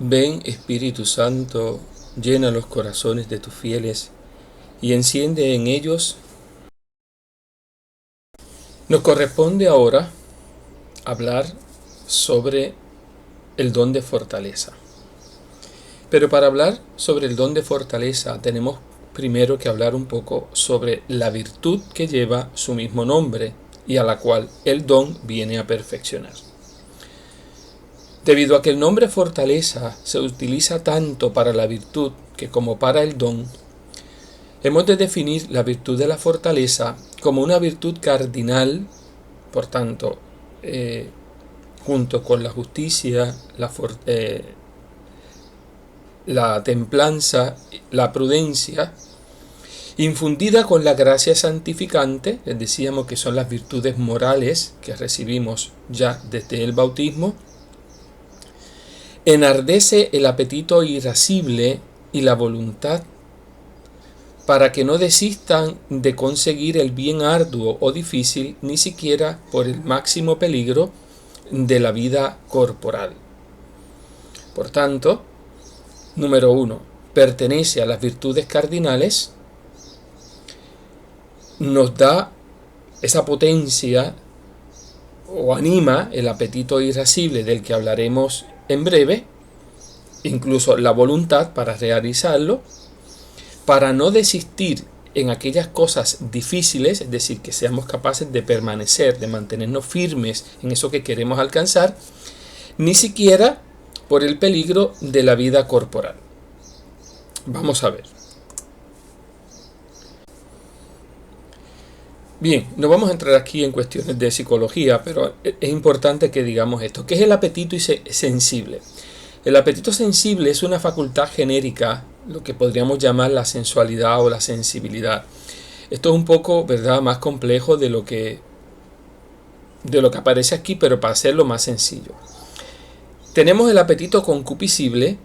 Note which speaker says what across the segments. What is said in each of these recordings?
Speaker 1: Ven, Espíritu Santo, llena los corazones de tus fieles y enciende en ellos. Nos corresponde ahora hablar sobre el don de fortaleza. Pero para hablar sobre el don de fortaleza tenemos primero que hablar un poco sobre la virtud que lleva su mismo nombre y a la cual el don viene a perfeccionar. Debido a que el nombre fortaleza se utiliza tanto para la virtud que como para el don, hemos de definir la virtud de la fortaleza como una virtud cardinal, por tanto, junto con la justicia, la templanza, la prudencia, infundida con la gracia santificante, les decíamos que son las virtudes morales que recibimos ya desde el bautismo, enardece el apetito irascible y la voluntad para que no desistan de conseguir el bien arduo o difícil, ni siquiera por el máximo peligro de la vida corporal. Por tanto, número 1, pertenece a las virtudes cardinales, nos da esa potencia o anima el apetito irascible del que hablaremos en breve, incluso la voluntad para realizarlo, para no desistir en aquellas cosas difíciles, es decir, que seamos capaces de permanecer, de mantenernos firmes en eso que queremos alcanzar, ni siquiera por el peligro de la vida corporal. Vamos a ver. Bien, no vamos a entrar aquí en cuestiones de psicología, pero es importante que digamos esto. ¿Qué es el apetito sensible? El apetito sensible es una facultad genérica, lo que podríamos llamar la sensualidad o la sensibilidad. Esto es un poco, ¿verdad?, más complejo de lo que aparece aquí, pero para hacerlo más sencillo. Tenemos el apetito concupiscible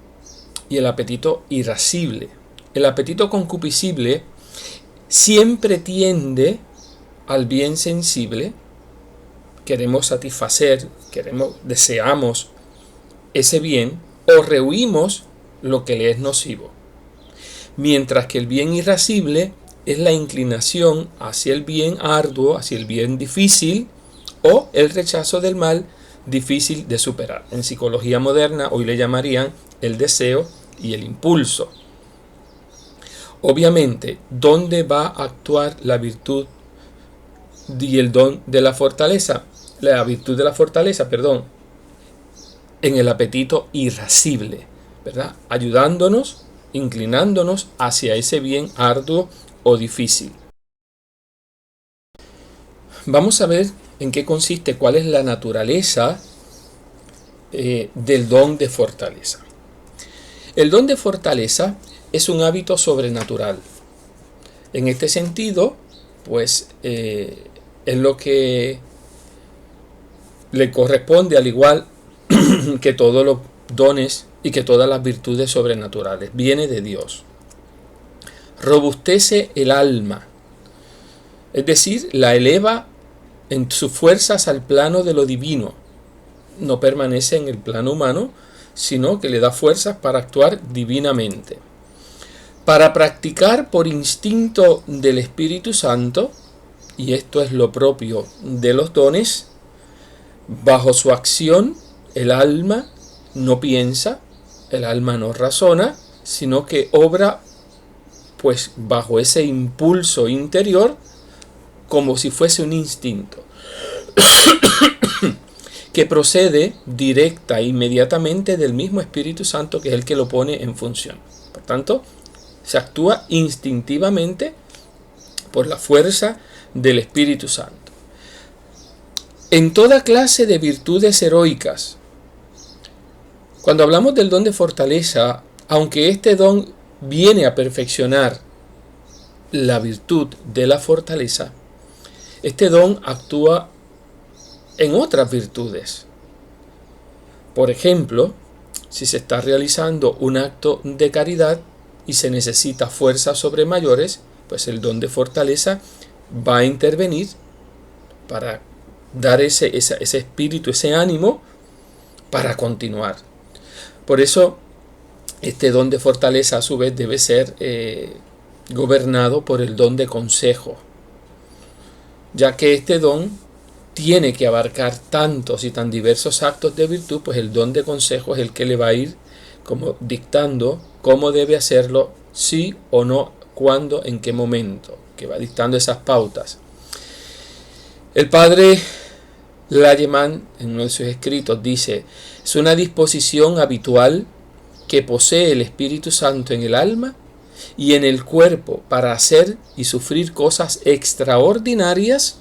Speaker 1: y el apetito irascible. El apetito concupiscible siempre tiende al bien sensible, queremos satisfacer, deseamos ese bien o rehuimos lo que le es nocivo. Mientras que el bien irascible es la inclinación hacia el bien arduo, hacia el bien difícil o el rechazo del mal difícil de superar. En psicología moderna hoy le llamarían el deseo y el impulso. Obviamente, ¿dónde va a actuar la virtud y el don de la fortaleza? La virtud de la fortaleza, en el apetito irascible, ¿verdad? Ayudándonos, inclinándonos hacia ese bien arduo o difícil. Vamos a ver en qué consiste, cuál es la naturaleza del don de fortaleza. El don de fortaleza es un hábito sobrenatural. En este sentido, pues es lo que le corresponde, al igual que todos los dones y que todas las virtudes sobrenaturales. Viene de Dios. Robustece el alma, es decir, la eleva en sus fuerzas al plano de lo divino. No permanece en el plano humano, sino que le da fuerzas para actuar divinamente. Para practicar por instinto del Espíritu Santo, y esto es lo propio de los dones, bajo su acción el alma no piensa, el alma no razona, sino que obra pues bajo ese impulso interior como si fuese un instinto que procede directa e inmediatamente del mismo Espíritu Santo, que es el que lo pone en función. Por tanto, se actúa instintivamente por la fuerza del Espíritu Santo. En toda clase de virtudes heroicas, cuando hablamos del don de fortaleza, aunque este don viene a perfeccionar la virtud de la fortaleza, este don actúa en otras virtudes. Por ejemplo, si se está realizando un acto de caridad y se necesita fuerzas sobre mayores, pues el don de fortaleza va a intervenir para dar ese espíritu, ese ánimo para continuar. Por eso Este don de fortaleza a su vez debe ser gobernado por el don de consejo, ya que este don tiene que abarcar tantos y tan diversos actos de virtud, pues el don de consejo es el que le va a ir como dictando cómo debe hacerlo, sí o no, cuándo, en qué momento, que va dictando esas pautas. El padre Layeman, en uno de sus escritos, dice: es una disposición habitual que posee el Espíritu Santo en el alma y en el cuerpo para hacer y sufrir cosas extraordinarias,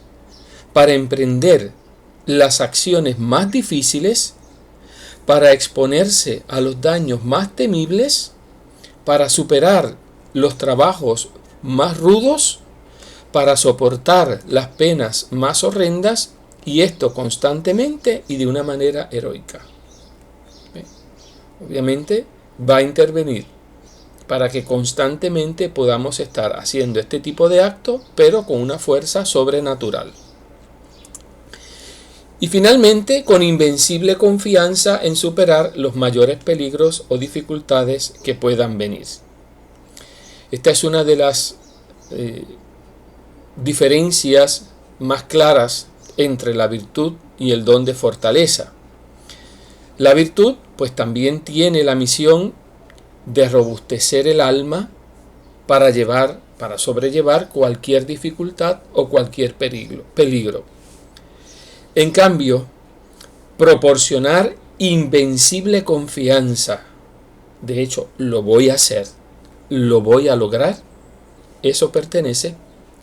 Speaker 1: para emprender las acciones más difíciles, para exponerse a los daños más temibles, para superar los trabajos más rudos, para soportar las penas más horrendas, y esto constantemente y de una manera heroica. Obviamente va a intervenir para que constantemente podamos estar haciendo este tipo de actos, pero con una fuerza sobrenatural. Y finalmente, con invencible confianza en superar los mayores peligros o dificultades que puedan venir. Esta es una de las diferencias más claras entre la virtud y el don de fortaleza. La virtud, pues, también tiene la misión de robustecer el alma para sobrellevar cualquier dificultad o cualquier peligro. En cambio, proporcionar invencible confianza, de hecho, lo voy a hacer, lo voy a lograr, eso pertenece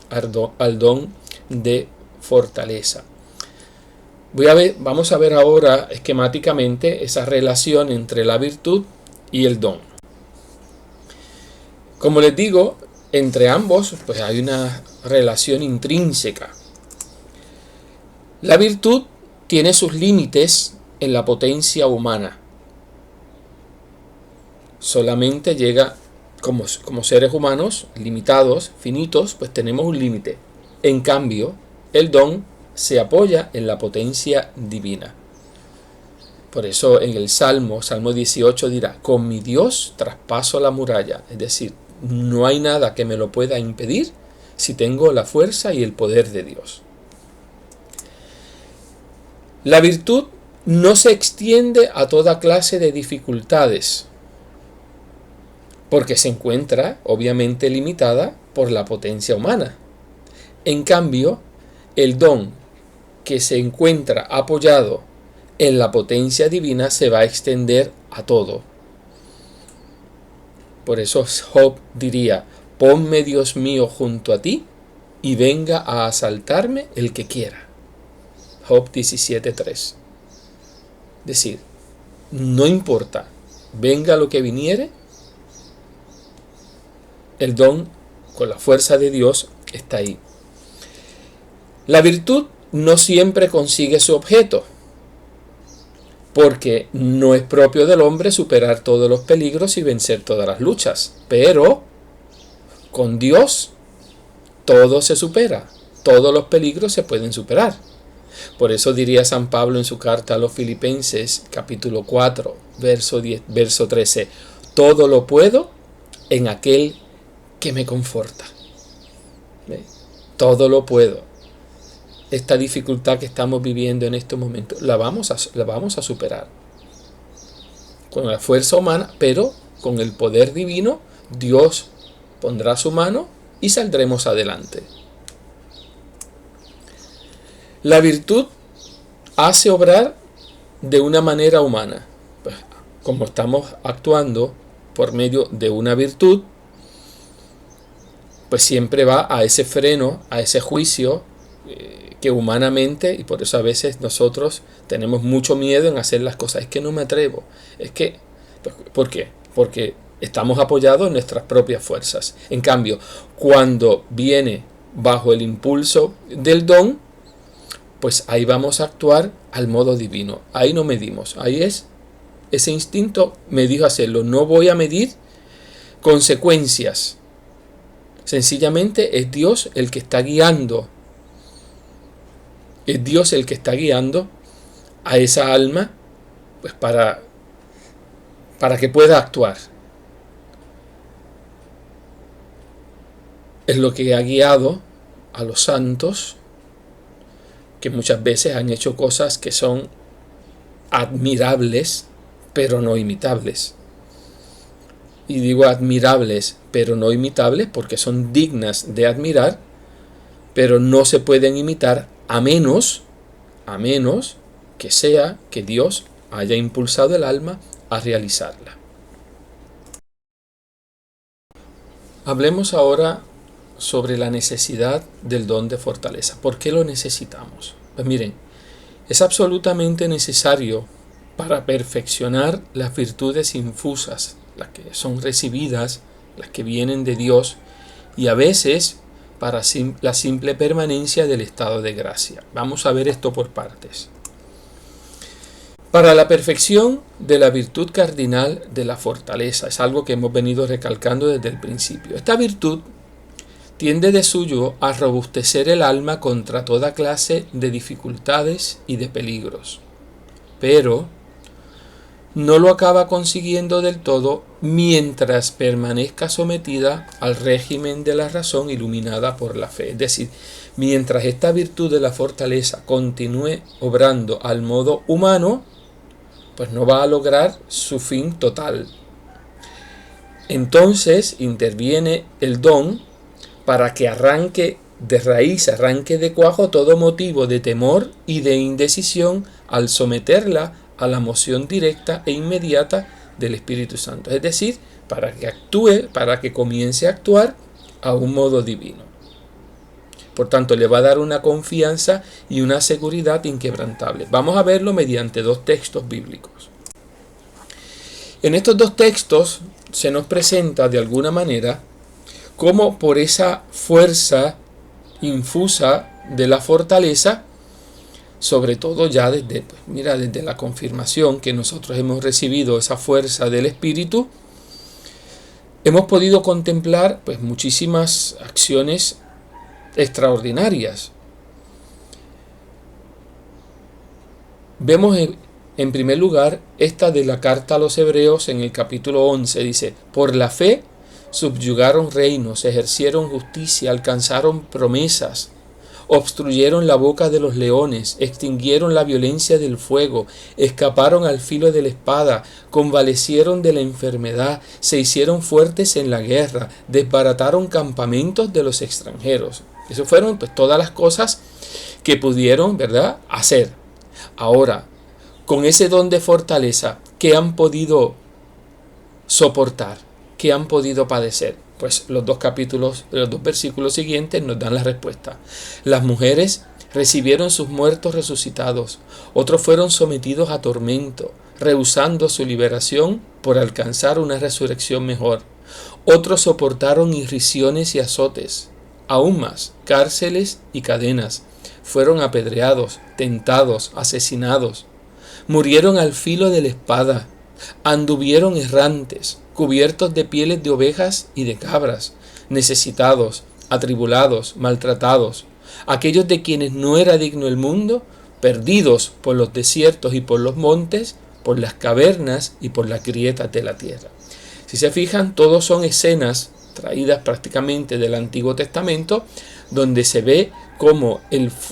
Speaker 1: al don de fortaleza. Vamos a ver ahora esquemáticamente esa relación entre la virtud y el don. Como les digo, entre ambos pues hay una relación intrínseca. La virtud tiene sus límites en la potencia humana. Solamente llega como seres humanos limitados, finitos, pues tenemos un límite. En cambio, el don se apoya en la potencia divina. Por eso en el Salmo 18 dirá: con mi Dios traspaso la muralla. Es decir, no hay nada que me lo pueda impedir si tengo la fuerza y el poder de Dios. La virtud no se extiende a toda clase de dificultades, porque se encuentra obviamente limitada por la potencia humana. En cambio, el don que se encuentra apoyado en la potencia divina se va a extender a todo. Por eso Job diría: ponme, Dios mío, junto a ti y venga a asaltarme el que quiera. Job 17:3. Es decir, no importa, venga lo que viniere, el don con la fuerza de Dios está ahí. La virtud no siempre consigue su objeto, porque no es propio del hombre superar todos los peligros y vencer todas las luchas. Pero con Dios todo se supera, todos los peligros se pueden superar. Por eso diría San Pablo en su carta a los Filipenses, capítulo 4, verso 13: todo lo puedo en aquel que me conforta. Todo lo puedo. Esta dificultad que estamos viviendo en este momento la vamos a superar con la fuerza humana, pero con el poder divino. Dios pondrá su mano y saldremos adelante. La virtud hace obrar de una manera humana. Pues, como estamos actuando por medio de una virtud, pues siempre va a ese freno, a ese juicio que humanamente, y por eso a veces nosotros tenemos mucho miedo en hacer las cosas. Es que no me atrevo. ¿Por qué? Porque estamos apoyados en nuestras propias fuerzas. En cambio, cuando viene bajo el impulso del don, pues ahí vamos a actuar al modo divino. Ahí no medimos. Ahí es ese instinto me dijo hacerlo. No voy a medir consecuencias. Sencillamente es Dios el que está guiando. Es Dios el que está guiando a esa alma, pues para que pueda actuar. es lo que ha guiado a los santos, que muchas veces han hecho cosas que son admirables, pero no imitables. Y digo admirables, pero no imitables, porque son dignas de admirar, pero no se pueden imitar a menos que sea que Dios haya impulsado el alma a realizarla. Hablemos ahora sobre la necesidad del don de fortaleza. ¿Por qué lo necesitamos? Pues miren, es absolutamente necesario para perfeccionar las virtudes infusas, las que son recibidas, las que vienen de Dios, y a veces para la simple permanencia del estado de gracia. Vamos a ver esto por partes. Para la perfección de la virtud cardinal de la fortaleza, es algo que hemos venido recalcando desde el principio. Esta virtud tiende de suyo a robustecer el alma contra toda clase de dificultades y de peligros, pero no lo acaba consiguiendo del todo mientras permanezca sometida al régimen de la razón iluminada por la fe. Es decir, mientras esta virtud de la fortaleza continúe obrando al modo humano, pues no va a lograr su fin total. Entonces interviene el don para que arranque de raíz, arranque de cuajo todo motivo de temor y de indecisión al someterla a la moción directa e inmediata del Espíritu Santo. Es decir, para que actúe, para que comience a actuar a un modo divino. Por tanto, le va a dar una confianza y una seguridad inquebrantable. Vamos a verlo mediante dos textos bíblicos. En estos dos textos se nos presenta de alguna manera cómo por esa fuerza infusa de la fortaleza, sobre todo ya desde la confirmación que nosotros hemos recibido esa fuerza del Espíritu, hemos podido contemplar muchísimas acciones extraordinarias. Vemos en primer lugar esta de la carta a los Hebreos en el capítulo 11, dice: por la fe subyugaron reinos, ejercieron justicia, alcanzaron promesas, obstruyeron la boca de los leones, extinguieron la violencia del fuego, escaparon al filo de la espada, convalecieron de la enfermedad, se hicieron fuertes en la guerra, desbarataron campamentos de los extranjeros. Esas fueron todas las cosas que pudieron, hacer. Ahora, con ese don de fortaleza, ¿qué han podido soportar? ¿Qué han podido padecer? Pues los dos versículos siguientes nos dan la respuesta. Las mujeres recibieron sus muertos resucitados, otros fueron sometidos a tormento, rehusando su liberación por alcanzar una resurrección mejor. Otros soportaron irrisiones y azotes, aún más, cárceles y cadenas. Fueron apedreados, tentados, asesinados. Murieron al filo de la espada, anduvieron errantes, cubiertos de pieles de ovejas y de cabras, necesitados, atribulados, maltratados, aquellos de quienes no era digno el mundo, perdidos por los desiertos y por los montes, por las cavernas y por las grietas de la tierra. Si se fijan, todos son escenas traídas prácticamente del Antiguo Testamento, donde se ve cómo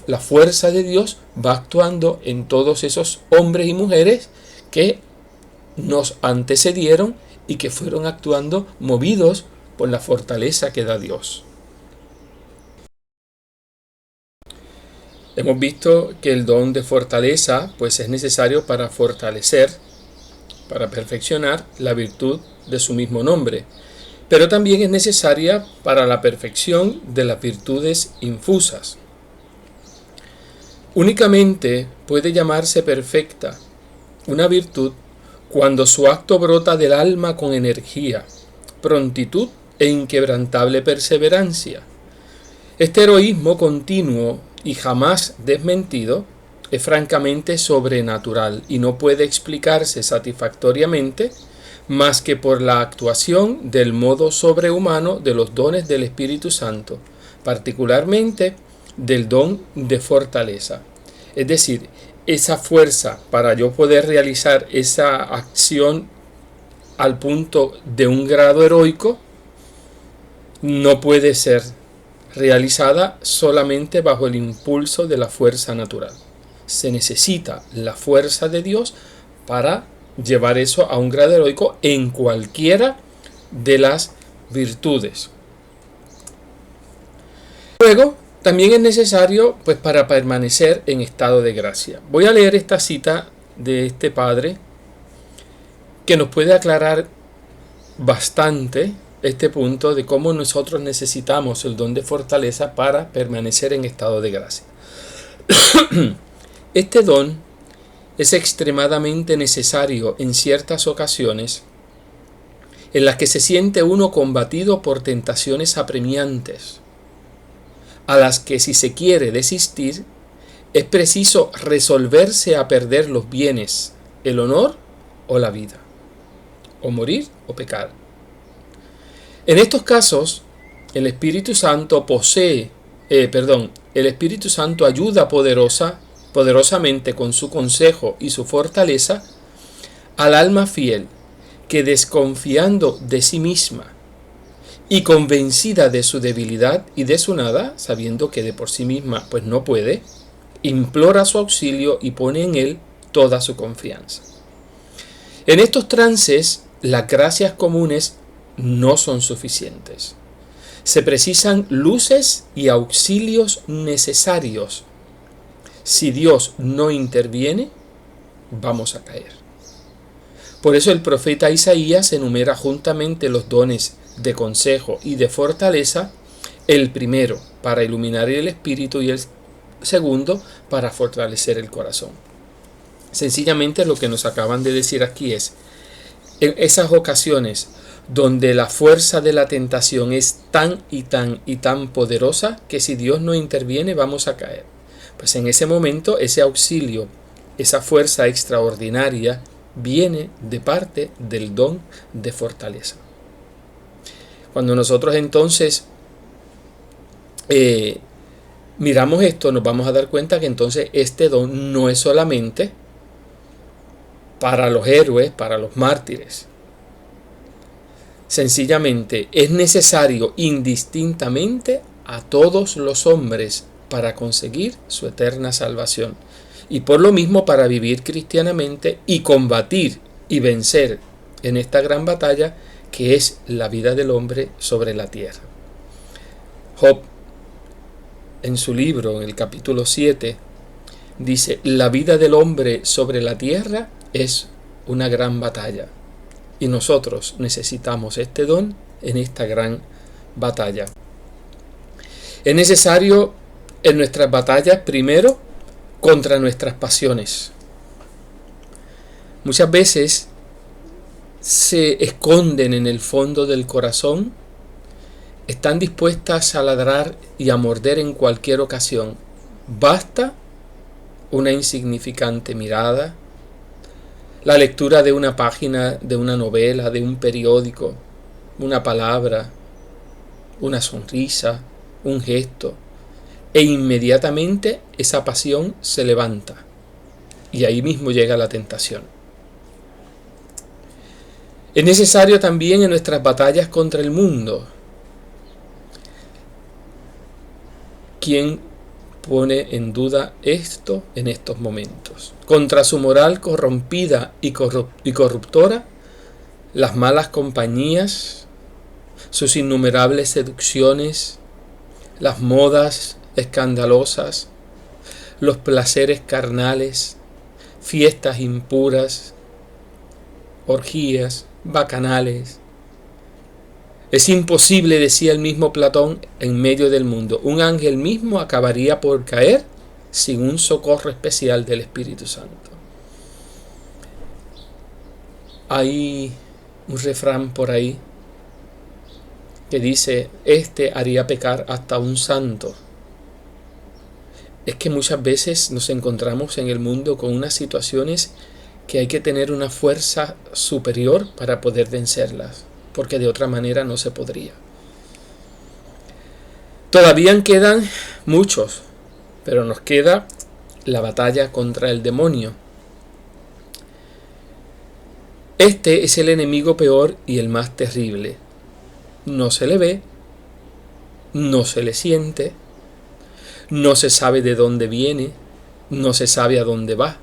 Speaker 1: la fuerza de Dios va actuando en todos esos hombres y mujeres que nos antecedieron y que fueron actuando movidos por la fortaleza que da Dios. Hemos visto que el don de fortaleza es necesario para fortalecer, para perfeccionar la virtud de su mismo nombre, pero también es necesaria para la perfección de las virtudes infusas. Únicamente puede llamarse perfecta una virtud cuando su acto brota del alma con energía, prontitud e inquebrantable perseverancia. Este heroísmo continuo y jamás desmentido es francamente sobrenatural y no puede explicarse satisfactoriamente más que por la actuación del modo sobrehumano de los dones del Espíritu Santo, particularmente del don de fortaleza. Es decir, esa fuerza para yo poder realizar esa acción al punto de un grado heroico no puede ser realizada solamente bajo el impulso de la fuerza natural. Se necesita la fuerza de Dios para llevar eso a un grado heroico en cualquiera de las virtudes. Luego, también es necesario, pues, para permanecer en estado de gracia. Voy a leer esta cita de este padre que nos puede aclarar bastante este punto de cómo nosotros necesitamos el don de fortaleza para permanecer en estado de gracia. Este don es extremadamente necesario en ciertas ocasiones en las que se siente uno combatido por tentaciones apremiantes, a las que, si se quiere desistir, es preciso resolverse a perder los bienes, el honor o la vida, o morir o pecar. En estos casos, el Espíritu Santo el Espíritu Santo ayuda poderosamente con su consejo y su fortaleza al alma fiel, que, desconfiando de sí misma y convencida de su debilidad y de su nada, sabiendo que de por sí misma pues no puede, implora su auxilio y pone en él toda su confianza. En estos trances, las gracias comunes no son suficientes. Se precisan luces y auxilios necesarios. Si Dios no interviene, vamos a caer. Por eso el profeta Isaías enumera juntamente los dones de consejo y de fortaleza, el primero para iluminar el espíritu y el segundo para fortalecer el corazón. Sencillamente lo que nos acaban de decir aquí es, en esas ocasiones donde la fuerza de la tentación es tan y tan poderosa que si Dios no interviene vamos a caer. Pues en ese momento ese auxilio, esa fuerza extraordinaria viene de parte del don de fortaleza. Cuando nosotros entonces miramos esto, nos vamos a dar cuenta que entonces este don no es solamente para los héroes, para los mártires. Sencillamente es necesario indistintamente a todos los hombres para conseguir su eterna salvación y por lo mismo para vivir cristianamente y combatir y vencer en esta gran batalla que es la vida del hombre sobre la tierra. Job, en su libro, en el capítulo 7, dice: la vida del hombre sobre la tierra es una gran batalla y nosotros necesitamos este don en esta gran batalla. Es necesario en nuestras batallas, primero, contra nuestras pasiones. Muchas veces se esconden en el fondo del corazón, están dispuestas a ladrar y a morder en cualquier ocasión. Basta una insignificante mirada, la lectura de una página de una novela, de un periódico, una palabra, una sonrisa, un gesto, e inmediatamente esa pasión se levanta y ahí mismo llega la tentación. Es necesario también en nuestras batallas contra el mundo. ¿Quién pone en duda esto en estos momentos? Contra su moral corrompida y corruptora, las malas compañías, sus innumerables seducciones, las modas escandalosas, los placeres carnales, fiestas impuras, orgías, bacanales. Es imposible, decía el mismo Platón, en medio del mundo. Un ángel mismo acabaría por caer sin un socorro especial del Espíritu Santo. Hay un refrán por ahí que dice: este haría pecar hasta un santo. Es que muchas veces nos encontramos en el mundo con unas situaciones que hay que tener una fuerza superior para poder vencerlas, porque de otra manera no se podría. Todavía quedan muchos, pero nos queda la batalla contra el demonio. Este es el enemigo peor y el más terrible. No se le ve, no se le siente, no se sabe de dónde viene, no se sabe a dónde va.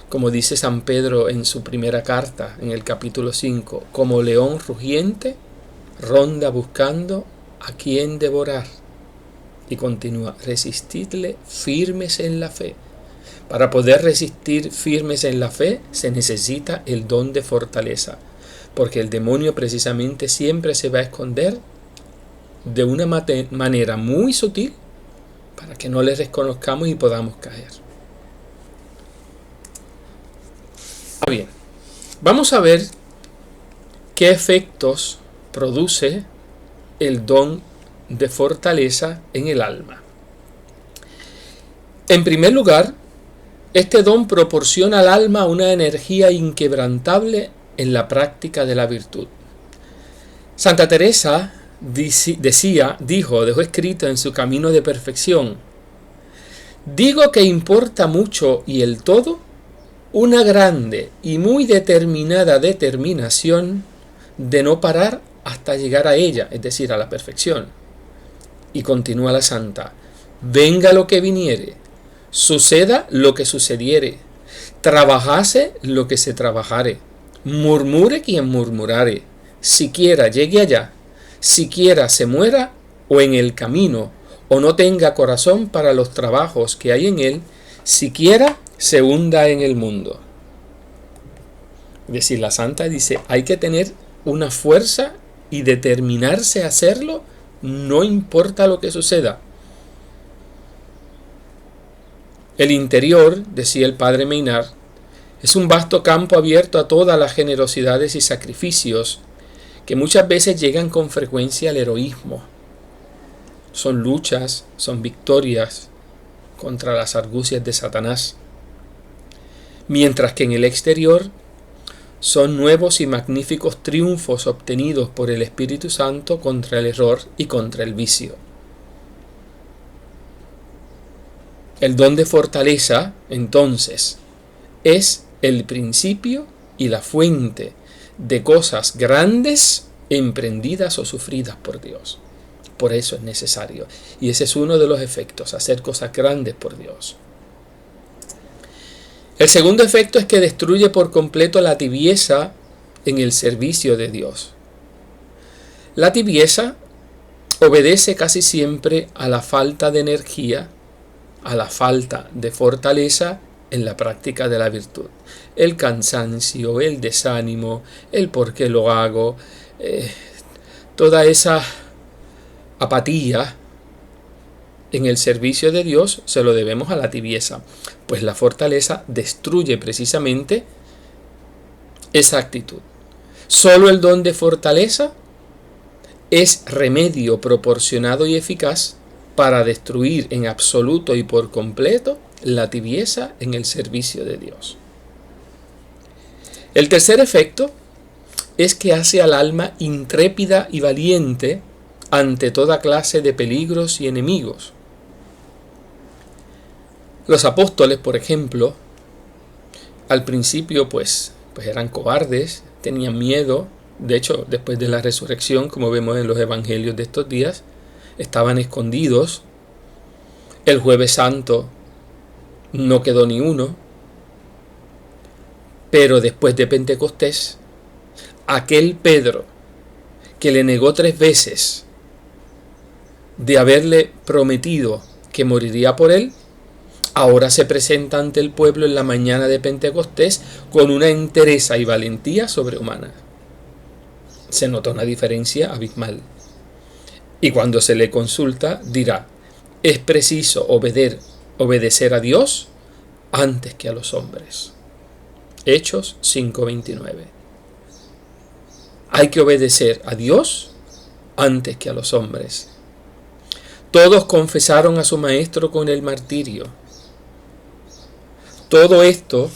Speaker 1: Como dice San Pedro en su primera carta, en el capítulo 5, como león rugiente, ronda buscando a quien devorar. Y continúa, resistidle firmes en la fe. Para poder resistir firmes en la fe se necesita el don de fortaleza, porque el demonio precisamente siempre se va a esconder de una manera muy sutil para que no le reconozcamos y podamos caer. Bien, vamos a ver qué efectos produce el don de fortaleza en el alma. En primer lugar, este don proporciona al alma una energía inquebrantable en la práctica de la virtud. Santa Teresa dejó escrito en su Camino de Perfección: digo que importa mucho y el todo una grande y muy determinada determinación de no parar hasta llegar a ella, es decir, a la perfección. Y continúa la santa: venga lo que viniere, suceda lo que sucediere, trabajase lo que se trabajare, murmure quien murmurare, siquiera llegue allá, siquiera se muera o en el camino, o no tenga corazón para los trabajos que hay en él, siquiera se hunda en el mundo. Es decir, la santa dice, hay que tener una fuerza y determinarse a hacerlo, no importa lo que suceda. El interior, decía el padre Maynard, es un vasto campo abierto a todas las generosidades y sacrificios que muchas veces llegan con frecuencia al heroísmo. Son luchas, son victorias contra las argucias de Satanás. Mientras que en el exterior son nuevos y magníficos triunfos obtenidos por el Espíritu Santo contra el error y contra el vicio. El don de fortaleza, entonces, es el principio y la fuente de cosas grandes emprendidas o sufridas por Dios. Por eso es necesario. Y ese es uno de los efectos, hacer cosas grandes por Dios. El segundo efecto es que destruye por completo la tibieza en el servicio de Dios. La tibieza obedece casi siempre a la falta de energía, a la falta de fortaleza en la práctica de la virtud. El cansancio, el desánimo, el por qué lo hago, toda esa apatía en el servicio de Dios se lo debemos a la tibieza, pues la fortaleza destruye precisamente esa actitud. Solo el don de fortaleza es remedio proporcionado y eficaz para destruir en absoluto y por completo la tibieza en el servicio de Dios. El tercer efecto es que hace al alma intrépida y valiente ante toda clase de peligros y enemigos. Los apóstoles, por ejemplo, al principio pues eran cobardes, tenían miedo. De hecho, después de la resurrección, como vemos en los evangelios de estos días, estaban escondidos. El Jueves Santo no quedó ni uno. Pero después de Pentecostés, aquel Pedro que le negó 3 veces de haberle prometido que moriría por él, ahora se presenta ante el pueblo en la mañana de Pentecostés con una entereza y valentía sobrehumana. Se nota una diferencia abismal. Y cuando se le consulta, dirá, es preciso obedecer a Dios antes que a los hombres. Hechos 5:29. Hay que obedecer a Dios antes que a los hombres. Todos confesaron a su maestro con el martirio. Todo esto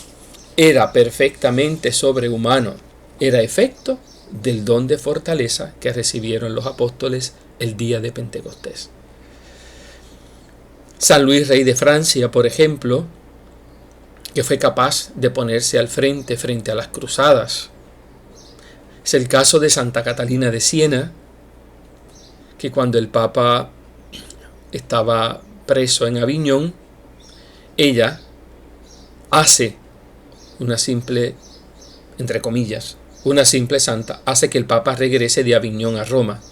Speaker 1: era perfectamente sobrehumano, era efecto del don de fortaleza que recibieron los apóstoles el día de Pentecostés. San Luis, rey de Francia, por ejemplo, que fue capaz de ponerse al frente a las cruzadas. Es el caso de Santa Catalina de Siena, que cuando el Papa estaba preso en Aviñón, ella hace una simple, entre comillas, una simple santa, hace que el Papa regrese de Aviñón a Roma.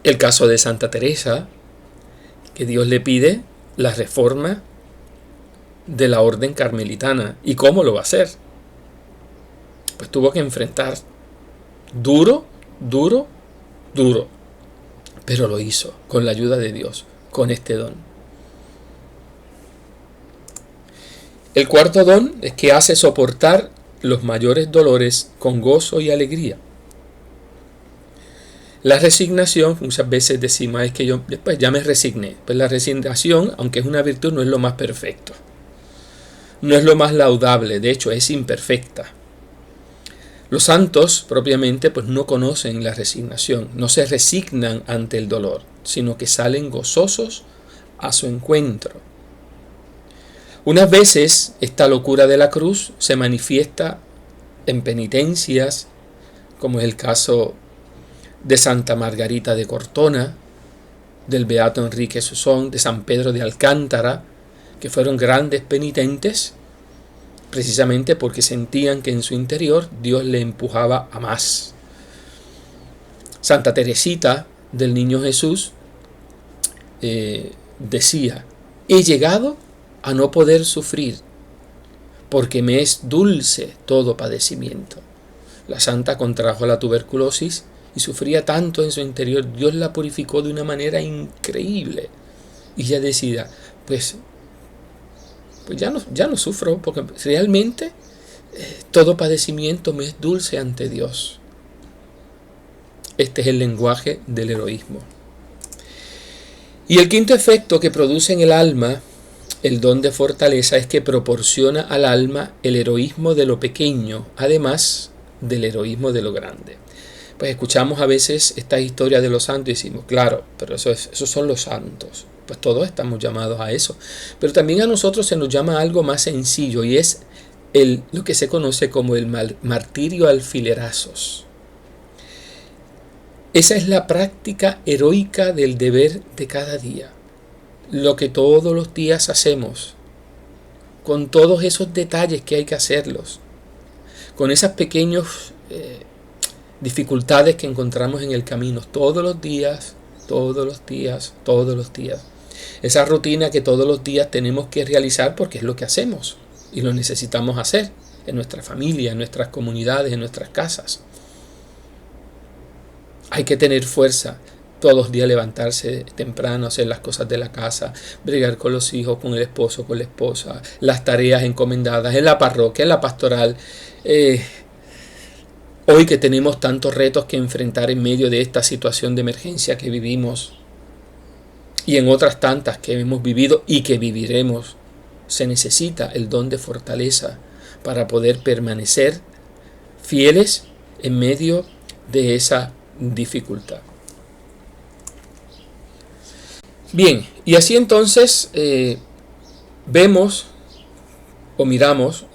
Speaker 1: El caso de Santa Teresa, que Dios le pide la reforma de la orden carmelitana. ¿Y cómo lo va a hacer? Pues tuvo que enfrentar duro, pero lo hizo con la ayuda de Dios, con este don. El cuarto don es que hace soportar los mayores dolores con gozo y alegría. La resignación, muchas veces decimos, es que yo después ya me resigné. Pues la resignación, aunque es una virtud, no es lo más perfecto. No es lo más laudable, de hecho es imperfecta. Los santos propiamente pues no conocen la resignación, no se resignan ante el dolor, sino que salen gozosos a su encuentro. Unas veces esta locura de la cruz se manifiesta en penitencias, como es el caso de Santa Margarita de Cortona, del Beato Enrique Susón, de San Pedro de Alcántara, que fueron grandes penitentes, precisamente porque sentían que en su interior Dios le empujaba a más. Santa Teresita del Niño Jesús decía: he llegado a no poder sufrir, porque me es dulce todo padecimiento. La santa contrajo la tuberculosis y sufría tanto en su interior, Dios la purificó de una manera increíble. Y ella decía, pues ya no sufro, porque realmente todo padecimiento me es dulce ante Dios. Este es el lenguaje del heroísmo. Y el quinto efecto que produce en el alma el don de fortaleza es que proporciona al alma el heroísmo de lo pequeño, además del heroísmo de lo grande. Pues escuchamos a veces esta historia de los santos y decimos, claro, pero esos son los santos. Pues todos estamos llamados a eso. Pero también a nosotros se nos llama algo más sencillo, y es lo que se conoce como el martirio alfilerazos. Esa es la práctica heroica del deber de cada día. Lo que todos los días hacemos, con todos esos detalles que hay que hacerlos, con esas pequeñas dificultades que encontramos en el camino, todos los días. Esa rutina que todos los días tenemos que realizar porque es lo que hacemos y lo necesitamos hacer en nuestra familia, en nuestras comunidades, en nuestras casas. Hay que tener fuerza todos los días, levantarse temprano, hacer las cosas de la casa, bregar con los hijos, con el esposo, con la esposa, las tareas encomendadas en la parroquia, en la pastoral. Hoy que tenemos tantos retos que enfrentar en medio de esta situación de emergencia que vivimos y en otras tantas que hemos vivido y que viviremos, se necesita el don de fortaleza para poder permanecer fieles en medio de esa dificultad. Bien, y así entonces vemos o miramos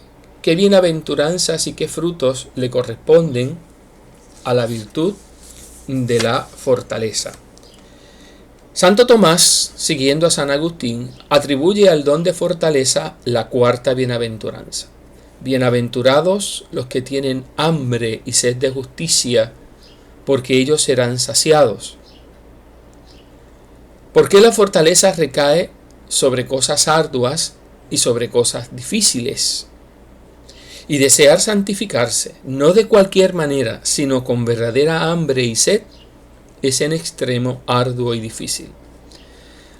Speaker 1: qué bienaventuranzas y qué frutos le corresponden a la virtud de la fortaleza. Santo Tomás, siguiendo a San Agustín, atribuye al don de fortaleza la cuarta bienaventuranza. Bienaventurados los que tienen hambre y sed de justicia, porque ellos serán saciados. ¿Por qué la fortaleza recae sobre cosas arduas y sobre cosas difíciles? Y desear santificarse, no de cualquier manera, sino con verdadera hambre y sed, es en extremo arduo y difícil.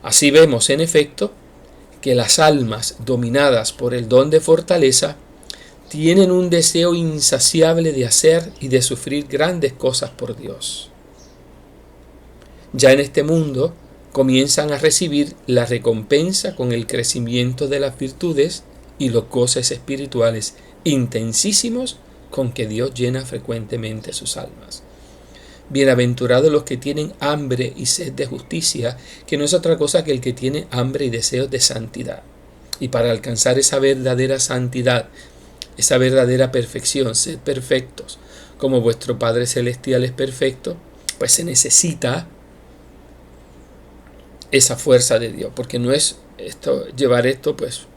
Speaker 1: Así vemos, en efecto, que las almas dominadas por el don de fortaleza tienen un deseo insaciable de hacer y de sufrir grandes cosas por Dios. Ya en este mundo comienzan a recibir la recompensa con el crecimiento de las virtudes y los goces espirituales intensísimos con que Dios llena frecuentemente sus almas. Bienaventurados los que tienen hambre y sed de justicia, que no es otra cosa que el que tiene hambre y deseos de santidad. Y para alcanzar esa verdadera santidad, esa verdadera perfección, sed perfectos, como vuestro Padre Celestial es perfecto, pues se necesita esa fuerza de Dios, porque no es llevar esto pues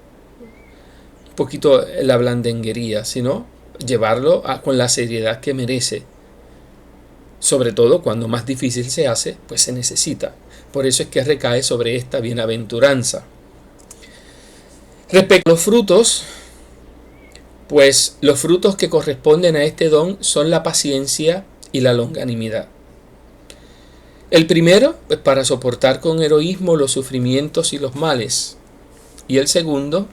Speaker 1: un poquito la blandenguería, sino llevarlo con la seriedad que merece. Sobre todo cuando más difícil se hace, pues se necesita. Por eso es que recae sobre esta bienaventuranza. Respecto a los frutos, pues los frutos que corresponden a este don son la paciencia y la longanimidad. El primero, pues para soportar con heroísmo los sufrimientos y los males. Y el segundo,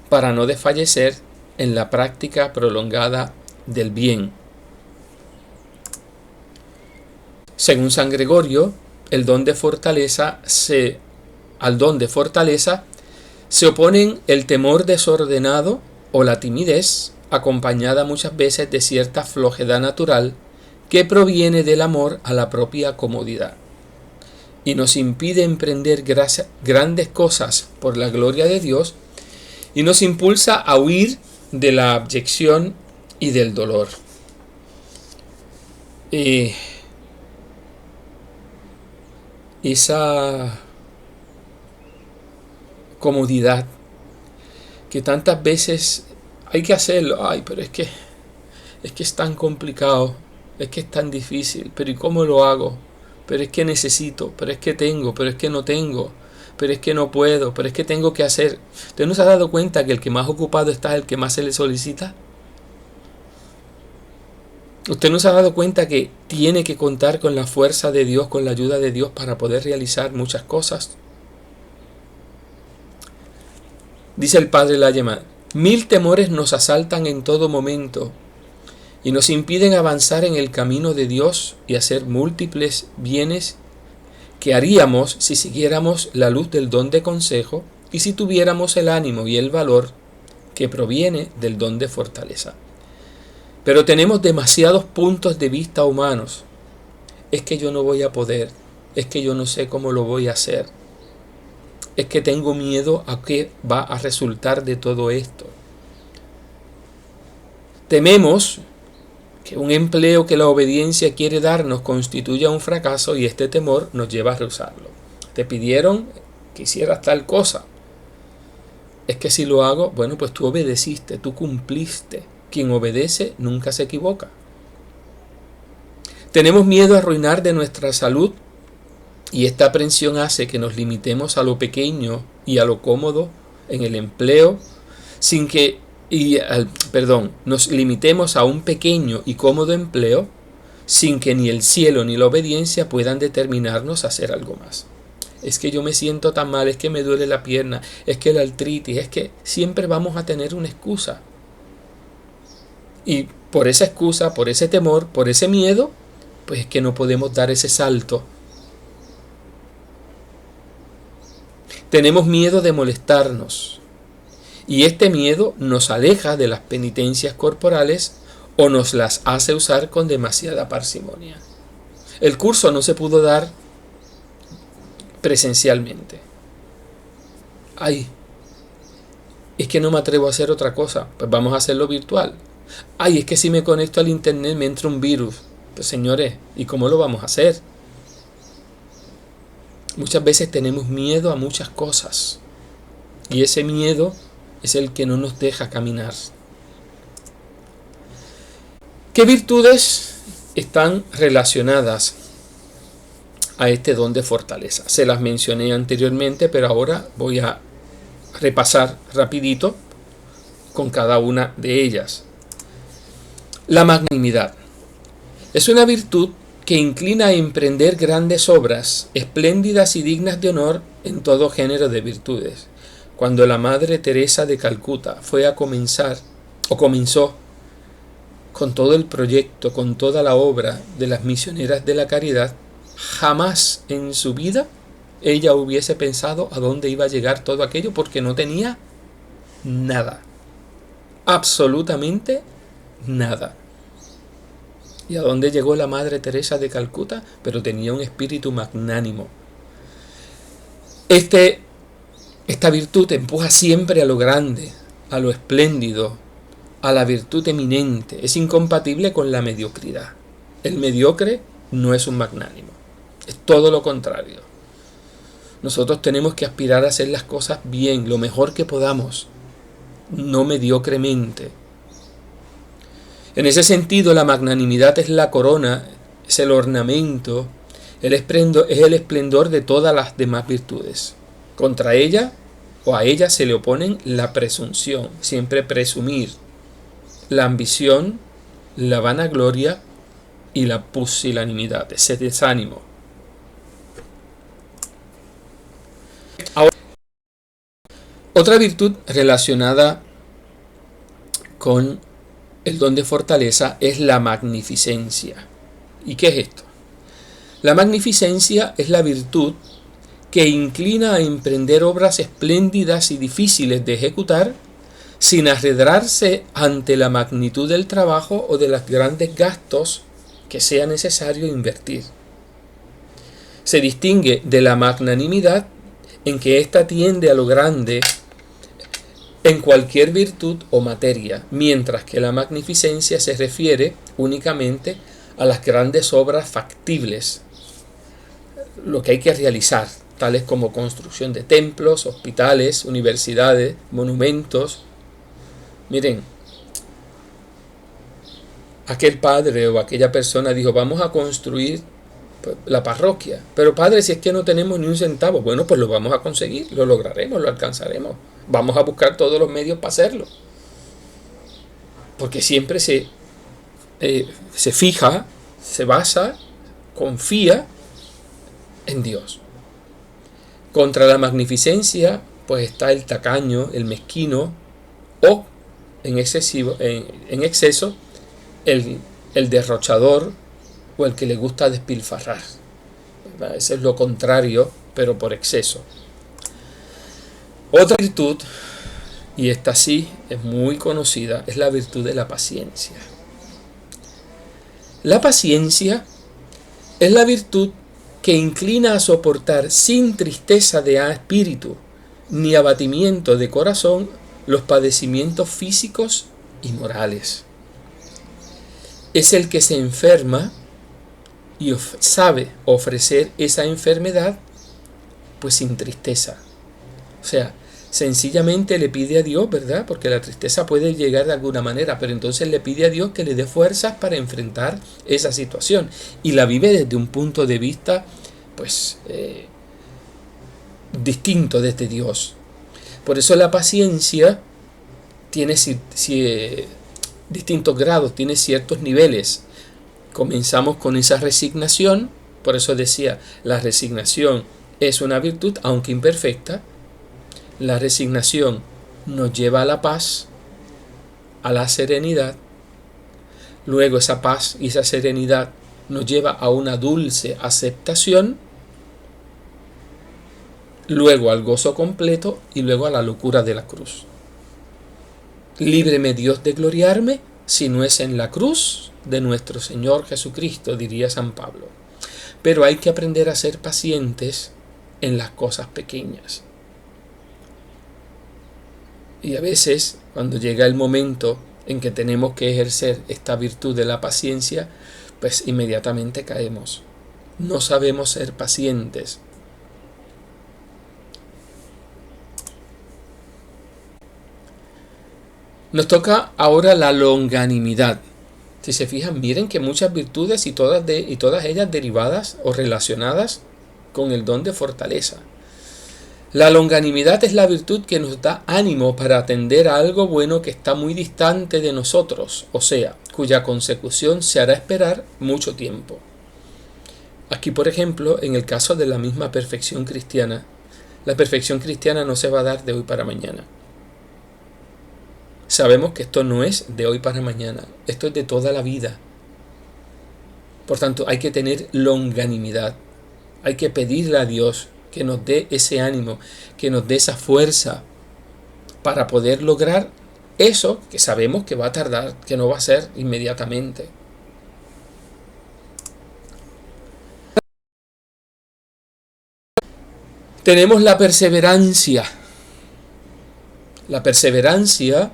Speaker 1: para no desfallecer en la práctica prolongada del bien. Según San Gregorio, al don de fortaleza se oponen el temor desordenado o la timidez, acompañada muchas veces de cierta flojedad natural que proviene del amor a la propia comodidad, y nos impide emprender grandes cosas por la gloria de Dios, y nos impulsa a huir de la abyección y del dolor. Esa comodidad que tantas veces hay que hacerlo, pero es que es tan complicado, es que es tan difícil, pero ¿y cómo lo hago? Pero es que necesito, pero es que tengo, pero es que no tengo, pero es que no puedo, pero es que tengo que hacer. ¿Usted no se ha dado cuenta que el que más ocupado está es el que más se le solicita? ¿Usted no se ha dado cuenta que tiene que contar con la fuerza de Dios, con la ayuda de Dios para poder realizar muchas cosas? Dice el padre Layemán: 1000 temores nos asaltan en todo momento y nos impiden avanzar en el camino de Dios y hacer múltiples bienes que haríamos si siguiéramos la luz del don de consejo y si tuviéramos el ánimo y el valor que proviene del don de fortaleza. Pero tenemos demasiados puntos de vista humanos. Es que yo no voy a poder, es que yo no sé cómo lo voy a hacer, es que tengo miedo a qué va a resultar de todo esto. Tememos que un empleo que la obediencia quiere darnos constituya un fracaso y este temor nos lleva a rehusarlo. Te pidieron que hicieras tal cosa. Es que si lo hago, bueno, pues tú obedeciste, tú cumpliste. Quien obedece nunca se equivoca. Tenemos miedo a arruinar de nuestra salud y esta aprensión hace que nos limitemos a lo pequeño y a lo cómodo en el empleo, nos limitemos a un pequeño y cómodo empleo sin que ni el cielo ni la obediencia puedan determinarnos a hacer algo más. Es que yo me siento tan mal, es que me duele la pierna, es que la artritis, es que siempre vamos a tener una excusa. Y por esa excusa, por ese temor, por ese miedo, pues es que no podemos dar ese salto. Tenemos miedo de molestarnos. Y este miedo nos aleja de las penitencias corporales o nos las hace usar con demasiada parsimonia. El curso no se pudo dar presencialmente. Es que no me atrevo a hacer otra cosa. Pues vamos a hacerlo virtual. Es que si me conecto al internet me entra un virus. Pues señores, ¿y cómo lo vamos a hacer? Muchas veces tenemos miedo a muchas cosas. Y ese miedo es el que no nos deja caminar. ¿Qué virtudes están relacionadas a este don de fortaleza? Se las mencioné anteriormente, pero ahora voy a repasar rapidito con cada una de ellas. La magnanimidad es una virtud que inclina a emprender grandes obras, espléndidas y dignas de honor en todo género de virtudes. Cuando la Madre Teresa de Calcuta comenzó con todo el proyecto, con toda la obra de las misioneras de la caridad, jamás en su vida ella hubiese pensado a dónde iba a llegar todo aquello, porque no tenía nada, absolutamente nada. ¿Y a dónde llegó la Madre Teresa de Calcuta? Pero tenía un espíritu magnánimo. Esta virtud empuja siempre a lo grande, a lo espléndido, a la virtud eminente. Es incompatible con la mediocridad. El mediocre no es un magnánimo. Es todo lo contrario. Nosotros tenemos que aspirar a hacer las cosas bien, lo mejor que podamos, no mediocremente. En ese sentido, la magnanimidad es la corona, es el ornamento, es el esplendor de todas las demás virtudes. Contra ella o a ella se le oponen la presunción, siempre presumir, la ambición, la vanagloria y la pusilanimidad, ese desánimo. Ahora, otra virtud relacionada con el don de fortaleza es la magnificencia. ¿Y qué es esto? La magnificencia es la virtud que inclina a emprender obras espléndidas y difíciles de ejecutar sin arredrarse ante la magnitud del trabajo o de los grandes gastos que sea necesario invertir. Se distingue de la magnanimidad en que ésta tiende a lo grande en cualquier virtud o materia, mientras que la magnificencia se refiere únicamente a las grandes obras factibles, lo que hay que realizar, tales como construcción de templos, hospitales, universidades, monumentos. Miren, aquel padre o aquella persona dijo, vamos a construir la parroquia, pero padre, si es que no tenemos ni un centavo, bueno, pues lo vamos a conseguir, lo lograremos, lo alcanzaremos, vamos a buscar todos los medios para hacerlo, porque siempre se fija, se basa, confía en Dios. Contra la magnificencia pues está el tacaño, el mezquino o en exceso el derrochador o el que le gusta despilfarrar, ¿verdad? Eso es lo contrario, pero por exceso. Otra virtud, y esta sí es muy conocida, es la virtud de la paciencia. La paciencia es la virtud que inclina a soportar sin tristeza de espíritu ni abatimiento de corazón los padecimientos físicos y morales. Es el que se enferma y sabe ofrecer esa enfermedad pues sin tristeza. O sea, sencillamente le pide a Dios, ¿verdad? Porque la tristeza puede llegar de alguna manera, pero entonces le pide a Dios que le dé fuerzas para enfrentar esa situación y la vive desde un punto de vista pues distinto desde Dios. Por eso la paciencia tiene distintos grados, tiene ciertos niveles. Comenzamos con esa resignación, por eso decía, la resignación es una virtud, aunque imperfecta. La resignación nos lleva a la paz, a la serenidad. Luego esa paz y esa serenidad nos lleva a una dulce aceptación, luego al gozo completo y luego a la locura de la cruz. Líbreme Dios de gloriarme si no es en la cruz de nuestro Señor Jesucristo, diría San Pablo. Pero hay que aprender a ser pacientes en las cosas pequeñas. Y a veces, cuando llega el momento en que tenemos que ejercer esta virtud de la paciencia, pues inmediatamente caemos. No sabemos ser pacientes. Nos toca ahora la longanimidad. Si se fijan, miren que muchas virtudes y todas ellas derivadas o relacionadas con el don de fortaleza. La longanimidad es la virtud que nos da ánimo para atender a algo bueno que está muy distante de nosotros, o sea, cuya consecución se hará esperar mucho tiempo. Aquí, por ejemplo, en el caso de la misma perfección cristiana, la perfección cristiana no se va a dar de hoy para mañana. Sabemos que esto no es de hoy para mañana, esto es de toda la vida. Por tanto, hay que tener longanimidad, hay que pedirle a Dios que nos dé ese ánimo, que nos dé esa fuerza para poder lograr eso que sabemos que va a tardar, que no va a ser inmediatamente. Tenemos la perseverancia. La perseverancia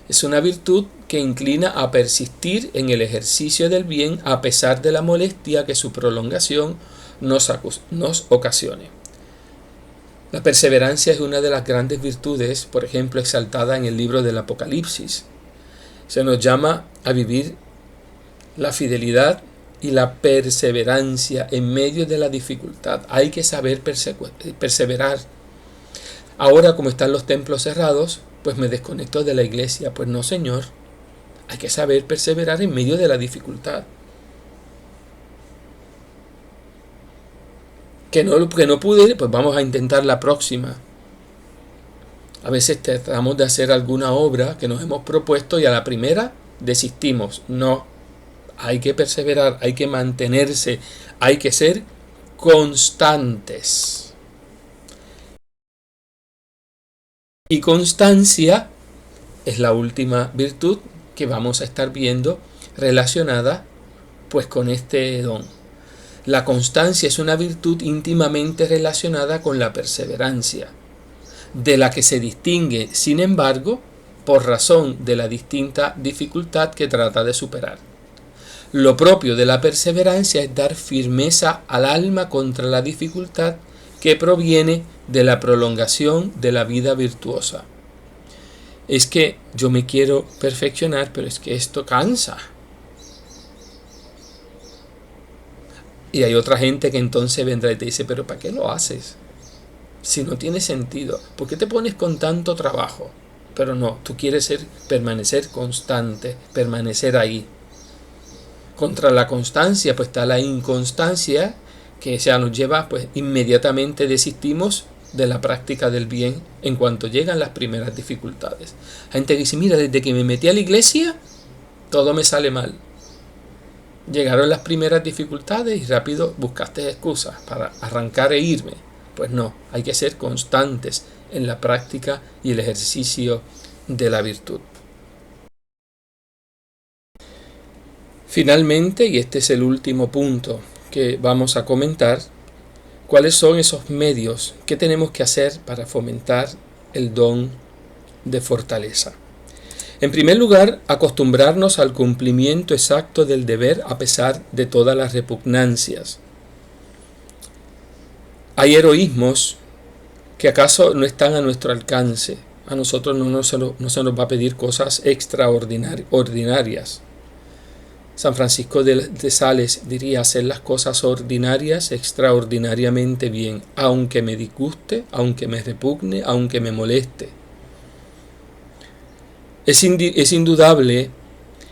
Speaker 1: es una virtud que inclina a persistir en el ejercicio del bien a pesar de la molestia que su prolongación nos ocasione. La perseverancia es una de las grandes virtudes, por ejemplo, exaltada en el libro del Apocalipsis. Se nos llama a vivir la fidelidad y la perseverancia en medio de la dificultad. Hay que saber perseverar. Ahora, como están los templos cerrados, pues me desconecto de la iglesia. Pues no, Señor. Hay que saber perseverar en medio de la dificultad. Que no pude, pues vamos a intentar la próxima. A veces tratamos de hacer alguna obra que nos hemos propuesto y a la primera desistimos. No, hay que perseverar, hay que mantenerse, hay que ser constantes. Y constancia es la última virtud que vamos a estar viendo relacionada pues con este don. La constancia es una virtud íntimamente relacionada con la perseverancia, de la que se distingue, sin embargo, por razón de la distinta dificultad que trata de superar. Lo propio de la perseverancia es dar firmeza al alma contra la dificultad que proviene de la prolongación de la vida virtuosa. Es que yo me quiero perfeccionar, pero es que esto cansa. Y hay otra gente que entonces vendrá y te dice, pero ¿para qué lo haces? Si no tiene sentido, ¿por qué te pones con tanto trabajo? Pero no, tú quieres permanecer constante, permanecer ahí. Contra la constancia pues está la inconstancia, que ya nos lleva, pues inmediatamente desistimos de la práctica del bien en cuanto llegan las primeras dificultades. Hay gente que dice, mira, desde que me metí a la iglesia, todo me sale mal. Llegaron las primeras dificultades y rápido buscaste excusas para arrancar e irme. Pues no, hay que ser constantes en la práctica y el ejercicio de la virtud. Finalmente, y este es el último punto que vamos a comentar, ¿cuáles son esos medios que tenemos que hacer para fomentar el don de fortaleza? En primer lugar, acostumbrarnos al cumplimiento exacto del deber a pesar de todas las repugnancias. Hay heroísmos que acaso no están a nuestro alcance. A nosotros no se nos va a pedir cosas extraordinarias. San Francisco de Sales diría hacer las cosas ordinarias extraordinariamente bien, aunque me disguste, aunque me repugne, aunque me moleste. Es indudable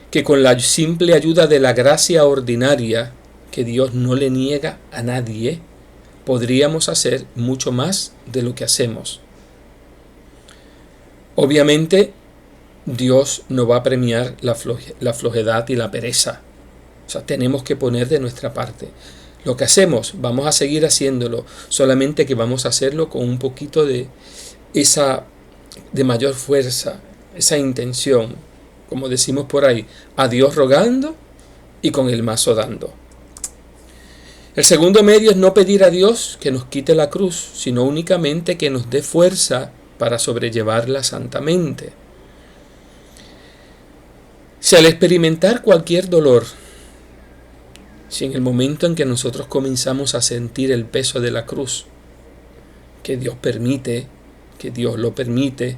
Speaker 1: que con la simple ayuda de la gracia ordinaria, que Dios no le niega a nadie, podríamos hacer mucho más de lo que hacemos. Obviamente, Dios no va a premiar la flojedad y la pereza. O sea, tenemos que poner de nuestra parte. Lo que hacemos, vamos a seguir haciéndolo, solamente que vamos a hacerlo con un poquito de mayor fuerza, esa intención, como decimos por ahí, a Dios rogando y con el mazo dando. El segundo medio es no pedir a Dios que nos quite la cruz, sino únicamente que nos dé fuerza para sobrellevarla santamente. Si al experimentar cualquier dolor, si en el momento en que nosotros comenzamos a sentir el peso de la cruz, que Dios permite, que Dios lo permite,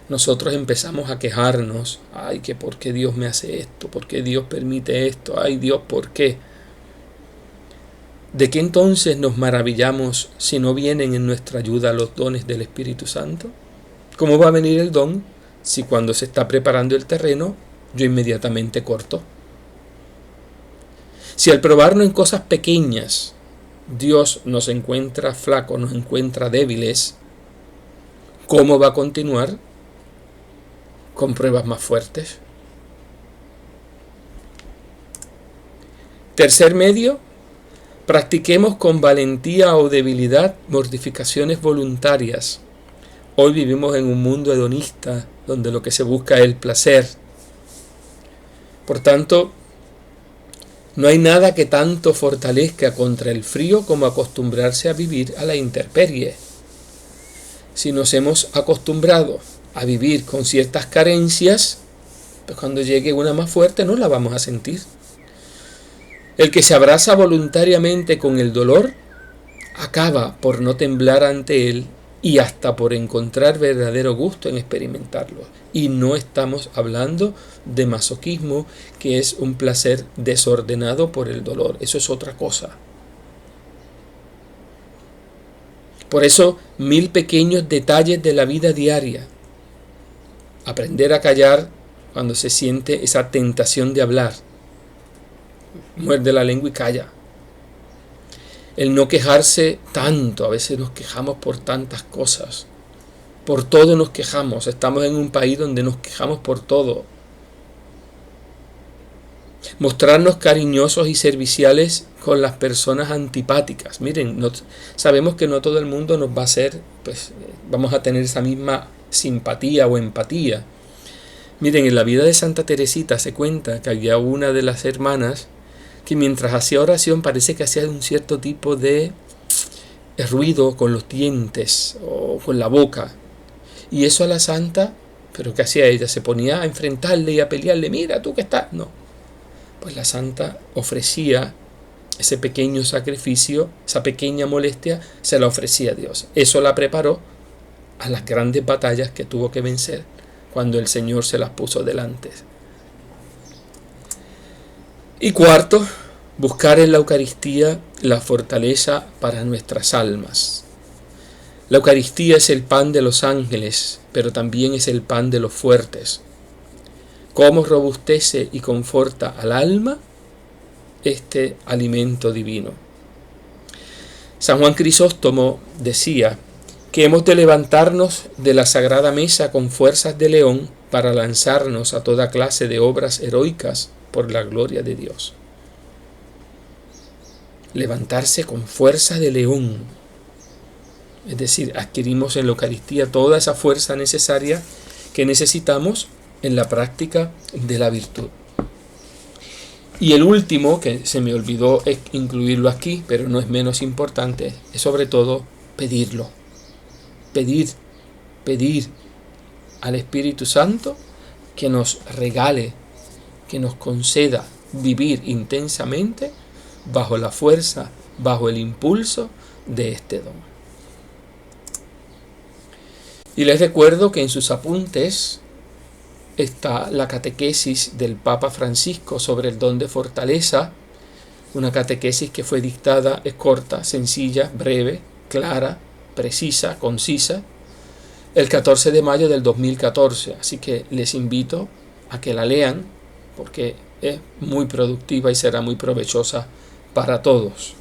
Speaker 1: nosotros empezamos a quejarnos, ay, que por qué Dios me hace esto, por qué Dios permite esto, ay Dios, ¿por qué? ¿De qué entonces nos maravillamos si no vienen en nuestra ayuda los dones del Espíritu Santo? ¿Cómo va a venir el don si cuando se está preparando el terreno yo inmediatamente corto? Si al probarnos en cosas pequeñas Dios nos encuentra flacos, nos encuentra débiles, ¿cómo va a continuar con pruebas más fuertes? Tercer medio, practiquemos con valentía o debilidad mortificaciones voluntarias. Hoy vivimos en un mundo hedonista donde lo que se busca es el placer. Por tanto, no hay nada que tanto fortalezca contra el frío como acostumbrarse a vivir a la intemperie. Si nos hemos acostumbrado a vivir con ciertas carencias, Pues cuando llegue una más fuerte no la vamos a sentir. El que se abraza voluntariamente con el dolor acaba por no temblar ante él y hasta por encontrar verdadero gusto en experimentarlo. Y no estamos hablando de masoquismo, que es un placer desordenado por el dolor. Eso es otra cosa. Por eso, 1000 pequeños detalles de la vida diaria. Aprender a callar cuando se siente esa tentación de hablar. Muerde la lengua y calla. El no quejarse tanto. A veces nos quejamos por tantas cosas. Por todo nos quejamos. Estamos en un país donde nos quejamos por todo. Mostrarnos cariñosos y serviciales con las personas antipáticas. Miren, sabemos que no todo el mundo nos va a hacer, pues vamos a tener esa misma simpatía o empatía. Miren, en la vida de Santa Teresita se cuenta que había una de las hermanas que mientras hacía oración parece que hacía un cierto tipo de ruido con los dientes o con la boca. Y eso a la santa, ¿pero qué hacía ella? Se ponía a enfrentarle y a pelearle. Mira, tú que estás. No. Pues la santa ofrecía ese pequeño sacrificio, esa pequeña molestia, se la ofrecía a Dios. Eso la preparó a las grandes batallas que tuvo que vencer cuando el Señor se las puso delante. Y cuarto, buscar en la Eucaristía la fortaleza para nuestras almas. La Eucaristía es el pan de los ángeles, pero también es el pan de los fuertes. ¿Cómo robustece y conforta al alma este alimento divino? San Juan Crisóstomo decía que hemos de levantarnos de la sagrada mesa con fuerzas de león para lanzarnos a toda clase de obras heroicas por la gloria de Dios. Levantarse con fuerza de león. Es decir, adquirimos en la Eucaristía toda esa fuerza necesaria que necesitamos en la práctica de la virtud. Y el último, que se me olvidó incluirlo aquí, pero no es menos importante, es sobre todo pedirlo. Pedir al Espíritu Santo que nos regale, que nos conceda vivir intensamente bajo la fuerza, bajo el impulso de este don. Y les recuerdo que en sus apuntes está la catequesis del Papa Francisco sobre el don de fortaleza, una catequesis que fue dictada, es corta, sencilla, breve, clara, precisa, concisa, el 14 de mayo del 2014. Así que les invito a que la lean porque es muy productiva y será muy provechosa para todos.